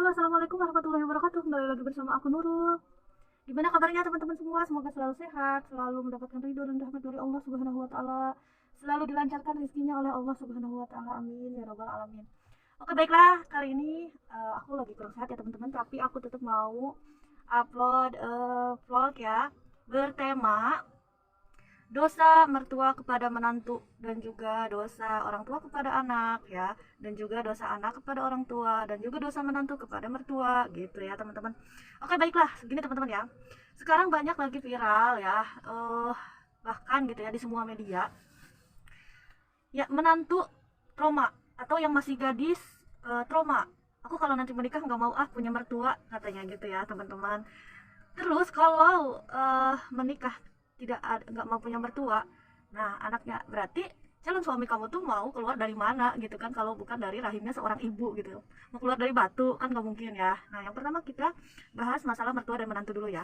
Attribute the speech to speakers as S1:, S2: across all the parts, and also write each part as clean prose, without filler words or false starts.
S1: Halo, assalamualaikum warahmatullahi wabarakatuh. Kembali lagi bersama aku Nurul. Gimana kabarnya teman-teman semua? Semoga selalu sehat, selalu mendapatkan ridho dan rahmat dari Allah Subhanahu wa taala, selalu dilancarkan rezekinya oleh Allah Subhanahu wa taala. Amin ya rabbal alamin. Oke, baiklah. Kali ini aku lagi kurang sehat ya teman-teman, tapi aku tetap mau upload vlog ya, bertema dosa mertua kepada menantu dan juga dosa orang tua kepada anak ya, dan juga dosa anak kepada orang tua dan juga dosa menantu kepada mertua gitu ya teman-teman. Oke, baiklah, segini teman-teman ya. Sekarang banyak lagi viral ya, bahkan gitu ya di semua media ya, menantu trauma atau yang masih gadis trauma. Aku kalau nanti menikah nggak mau punya mertua katanya gitu ya teman-teman. Terus kalau menikah tidak ada, nggak mau punya mertua, nah anaknya berarti calon suami kamu tuh mau keluar dari mana gitu kan, kalau bukan dari rahimnya seorang ibu gitu. Mau keluar dari batu kan nggak mungkin ya. Nah, yang pertama kita bahas masalah mertua dan menantu dulu ya.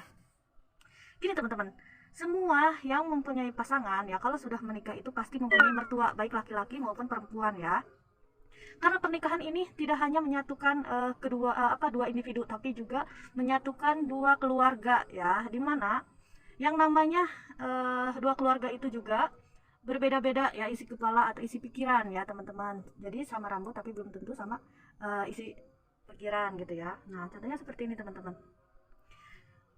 S1: Gini teman-teman, semua yang mempunyai pasangan ya, kalau sudah menikah itu pasti mempunyai mertua, baik laki-laki maupun perempuan ya. Karena pernikahan ini tidak hanya menyatukan dua individu, tapi juga menyatukan dua keluarga ya, dimana yang namanya dua keluarga itu juga berbeda-beda ya isi kepala atau isi pikiran ya teman-teman. Jadi sama rambut tapi belum tentu sama isi pikiran gitu ya. Nah, contohnya seperti ini teman-teman.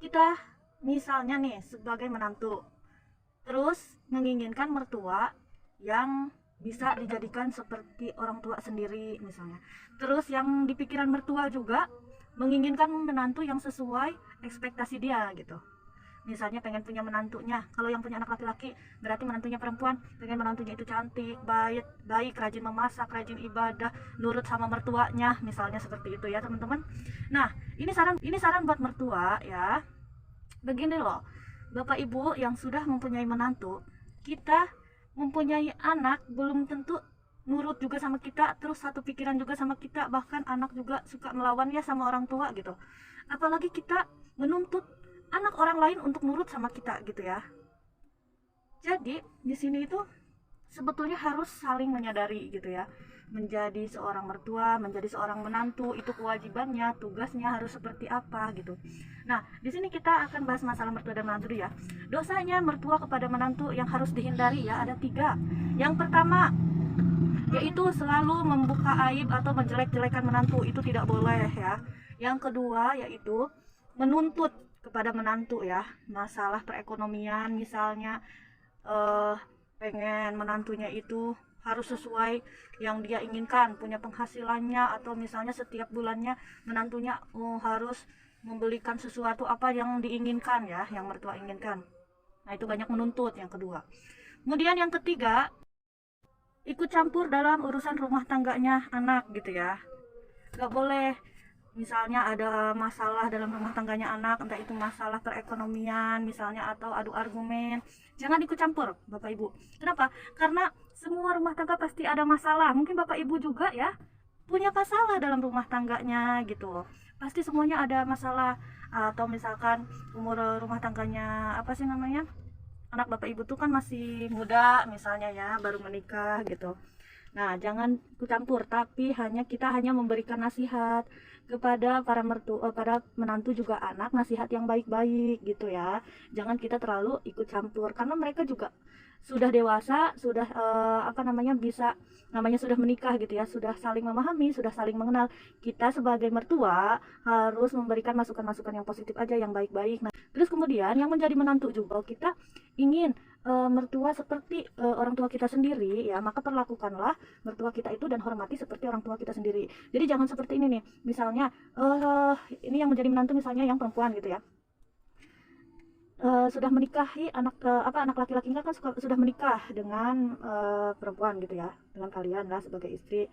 S1: Kita misalnya nih sebagai menantu, terus menginginkan mertua yang bisa dijadikan seperti orang tua sendiri misalnya. Terus yang di pikiran mertua juga menginginkan menantu yang sesuai ekspektasi dia gitu. Misalnya pengen punya menantunya, kalau yang punya anak laki-laki berarti menantunya perempuan pengen menantunya itu cantik, baik, baik, rajin memasak, rajin ibadah, nurut sama mertuanya, misalnya seperti itu ya teman-teman. Nah, ini saran buat mertua ya. Begini loh, bapak ibu yang sudah mempunyai menantu, kita mempunyai anak belum tentu nurut juga sama kita, terus satu pikiran juga sama kita, bahkan anak juga suka melawannya sama orang tua gitu. Apalagi kita menuntut anak orang lain untuk nurut sama kita gitu ya. Jadi di sini itu sebetulnya harus saling menyadari gitu ya. Menjadi seorang mertua, menjadi seorang menantu, itu kewajibannya, tugasnya harus seperti apa gitu. Nah, di sini kita akan bahas masalah mertua dan menantu ya. Dosanya mertua kepada menantu yang harus dihindari ya, ada 3. Yang pertama yaitu selalu membuka aib atau menjelek-jelekan menantu, itu tidak boleh ya. Yang kedua yaitu menuntut kepada menantu ya, masalah perekonomian misalnya, eh, pengen menantunya itu harus sesuai yang dia inginkan, punya penghasilannya, atau misalnya setiap bulannya menantunya harus membelikan sesuatu apa yang diinginkan ya, yang mertua inginkan. Nah, itu banyak menuntut yang kedua. Kemudian yang ketiga, ikut campur dalam urusan rumah tangganya anak gitu ya. Gak boleh misalnya ada masalah dalam rumah tangganya anak, entah itu masalah perekonomian misalnya atau adu argumen, jangan ikut campur bapak ibu. Kenapa? Karena semua rumah tangga pasti ada masalah, mungkin bapak ibu juga ya punya masalah dalam rumah tangganya gitu, pasti semuanya ada masalah. Atau misalkan umur rumah tangganya apa sih namanya, anak bapak ibu tuh kan masih muda misalnya ya, baru menikah gitu. Nah, jangan ikut campur, tapi kita hanya memberikan nasihat kepada para para menantu juga anak, nasihat yang baik-baik gitu ya. Jangan kita terlalu ikut campur karena mereka juga sudah dewasa, sudah apa namanya, bisa namanya sudah menikah gitu ya, sudah saling memahami, sudah saling mengenal. Kita sebagai mertua harus memberikan masukan-masukan yang positif aja, yang baik-baik. Nah, terus kemudian yang menjadi menantu juga, kita ingin mertua seperti orang tua kita sendiri ya, maka perlakukanlah mertua kita itu dan hormati seperti orang tua kita sendiri. Jadi jangan seperti ini nih, misalnya ini yang menjadi menantu misalnya yang perempuan gitu ya, sudah menikahi anak laki-lakinya kan sudah menikah dengan perempuan gitu ya, dengan kalian lah sebagai istri.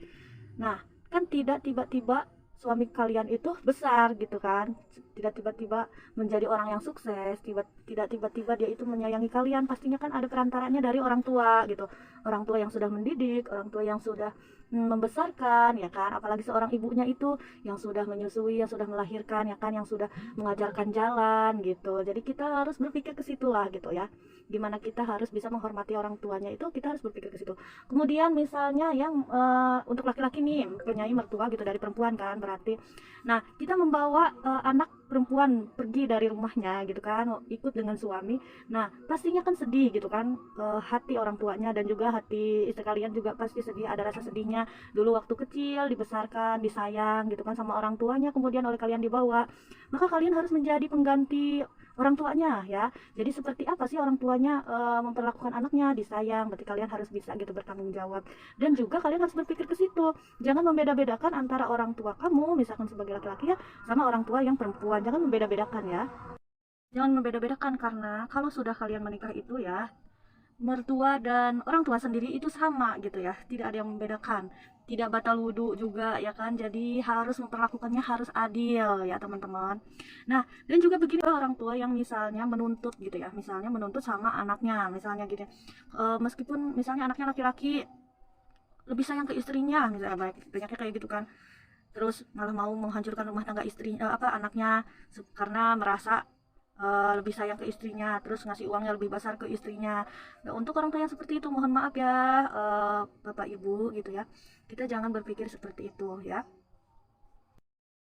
S1: Nah, kan tidak tiba-tiba suami kalian itu besar gitu kan, tidak tiba-tiba menjadi orang yang sukses, tidak tiba-tiba dia itu menyayangi kalian, pastinya kan ada perantaranya dari orang tua gitu, orang tua yang sudah mendidik, orang tua yang sudah membesarkan ya kan, apalagi seorang ibunya itu yang sudah menyusui, yang sudah melahirkan ya kan, yang sudah mengajarkan jalan gitu. Jadi kita harus berpikir ke situlah gitu ya. Gimana kita harus bisa menghormati orang tuanya itu kita harus berpikir ke situ. Kemudian misalnya yang untuk laki-laki nih mempunyai mertua gitu dari perempuan kan berarti. Nah, kita membawa anak perempuan pergi dari rumahnya gitu kan, ikut dengan suami. Nah, pastinya kan sedih gitu kan, hati orang tuanya dan juga hati istri kalian juga pasti sedih, ada rasa sedihnya dulu waktu kecil dibesarkan, disayang gitu kan sama orang tuanya, kemudian oleh kalian dibawa. Maka kalian harus menjadi pengganti orang tuanya ya. Jadi seperti apa sih orang tuanya memperlakukan anaknya, disayang, berarti kalian harus bisa gitu bertanggung jawab. Dan juga kalian harus berpikir ke situ. Jangan membeda-bedakan antara orang tua kamu misalkan sebagai laki-laki ya sama orang tua yang perempuan. Jangan membeda-bedakan ya. Jangan membeda-bedakan karena kalau sudah kalian menikah itu ya, mertua dan orang tua sendiri itu sama gitu ya, tidak ada yang membedakan, tidak batal wudhu juga ya kan, jadi harus memperlakukannya harus adil ya teman-teman. Nah, dan juga begini orang tua yang misalnya menuntut gitu ya, misalnya menuntut sama anaknya misalnya gitu ya. Meskipun misalnya anaknya laki-laki lebih sayang ke istrinya misalnya, banyaknya kayak gitu kan, terus malah mau menghancurkan rumah tangga istrinya anaknya karena merasa lebih sayang ke istrinya, terus ngasih uangnya lebih besar ke istrinya. Nah, untuk orang tua yang seperti itu mohon maaf ya Bapak Ibu gitu ya. Kita jangan berpikir seperti itu ya.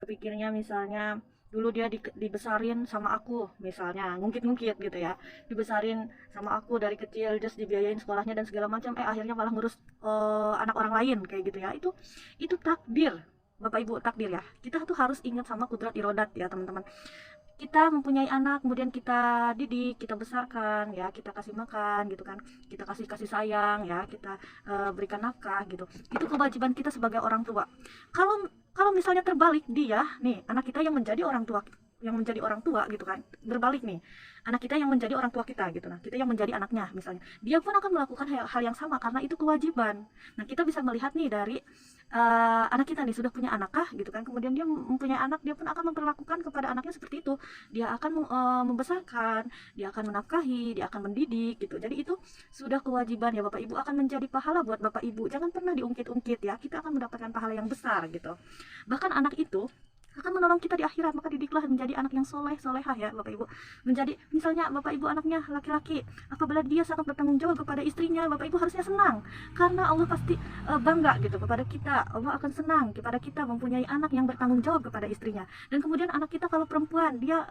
S1: Berpikirnya misalnya dulu dia dibesarin sama aku misalnya, ngungkit-ngungkit gitu ya. Dibesarin sama aku dari kecil, terus dibiayain sekolahnya dan segala macam, akhirnya malah ngurus anak orang lain kayak gitu ya. Itu takdir. Bapak Ibu, takdir ya. Kita tuh harus ingat sama kudrat irodat ya teman-teman. Kita mempunyai anak, kemudian kita didik, kita besarkan ya, kita kasih makan gitu kan, kita kasih sayang ya, kita berikan nafkah gitu. Itu kewajiban kita sebagai orang tua. Kalau misalnya terbalik, dia nih anak kita yang menjadi orang tua, gitu kan, berbalik nih anak kita yang menjadi orang tua kita gitu, nah kita yang menjadi anaknya misalnya, dia pun akan melakukan hal yang sama karena itu kewajiban. Nah, kita bisa melihat nih dari anak kita nih sudah punya anak kah gitu kan, kemudian dia mempunyai anak, dia pun akan memperlakukan kepada anaknya seperti itu. Dia akan membesarkan, dia akan menafkahi, dia akan mendidik gitu. Jadi itu sudah kewajiban ya Bapak Ibu, akan menjadi pahala buat Bapak Ibu. Jangan pernah diungkit-ungkit ya, kita akan mendapatkan pahala yang besar gitu. Bahkan anak itu akan menolong kita di akhirat. Maka didiklah menjadi anak yang soleh solehah ya Bapak Ibu. Menjadi misalnya Bapak Ibu anaknya laki-laki, apabila dia sangat bertanggung jawab kepada istrinya, Bapak Ibu harusnya senang karena Allah pasti bangga gitu kepada kita. Allah akan senang kepada kita mempunyai anak yang bertanggung jawab kepada istrinya. Dan kemudian anak kita kalau perempuan, dia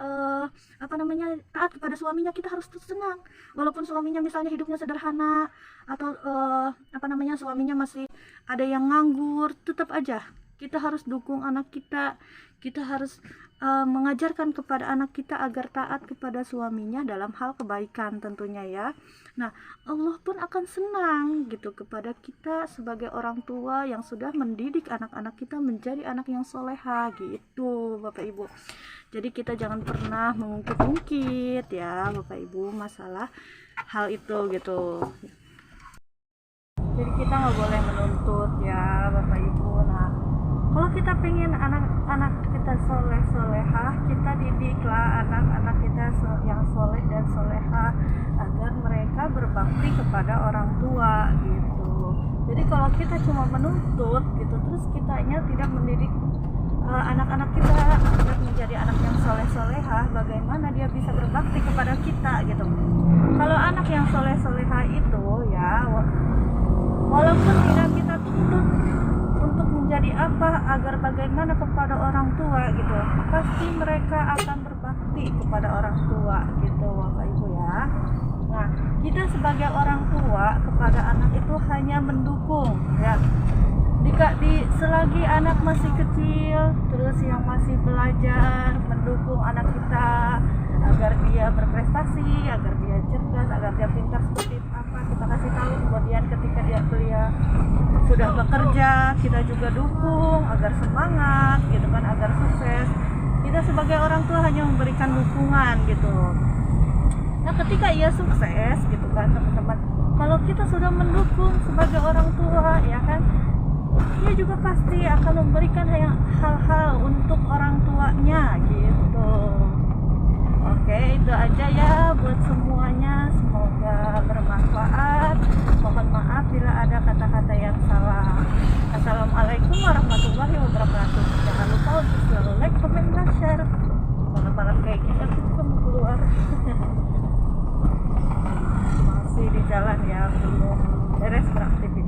S1: taat kepada suaminya, kita harus senang walaupun suaminya misalnya hidupnya sederhana atau suaminya masih ada yang nganggur, tetap aja kita harus dukung anak kita. Kita harus mengajarkan kepada anak kita agar taat kepada suaminya dalam hal kebaikan tentunya ya. Nah, Allah pun akan senang gitu kepada kita sebagai orang tua yang sudah mendidik anak-anak kita menjadi anak yang soleha gitu Bapak Ibu. Jadi kita jangan pernah mengungkit-ungkit ya Bapak Ibu masalah hal itu gitu. Jadi kita nggak boleh menuntut ya Bapak Ibu. Nah, kalau kita pengen anak-anak kita soleh solehah, kita didiklah anak-anak kita yang soleh dan solehah agar mereka berbakti kepada orang tua gitu. Jadi kalau kita cuma menuntut gitu, terus kitanya tidak mendidik anak-anak kita agar menjadi anak yang soleh solehah, bagaimana dia bisa berbakti kepada kita gitu. Kalau anak yang soleh solehah itu ya, walaupun tidak kita tuntut untuk menjadi apa, agar bagaimana kepada orang tua gitu, pasti mereka akan berbakti kepada orang tua gitu Bapak Ibu ya. Nah, kita sebagai orang tua kepada anak itu hanya mendukung ya. Selagi anak masih kecil, terus yang masih belajar, mendukung anak kita agar dia berprestasi, agar dia cerdas, agar dia pintar seperti apa, kita kasih tahu. Kemudian ketika dia sudah bekerja, kita juga dukung agar semangat gitu kan, agar sukses. Kita sebagai orang tua hanya memberikan dukungan gitu. Nah, ketika ia sukses gitu kan teman-teman, kalau kita sudah mendukung sebagai orang tua ya kan, dia juga pasti akan memberikan hal-hal untuk orang tuanya gitu. Oke, itu aja ya buat semuanya. Semoga bermanfaat. Mohon maaf bila ada kata-kata yang salah. Assalamualaikum warahmatullahi wabarakatuh. Jangan lupa untuk selalu like, comment, dan share. Malam-malam kayak kita tuh kamu keluar. Masih di jalan ya, belum beres beraktivitas.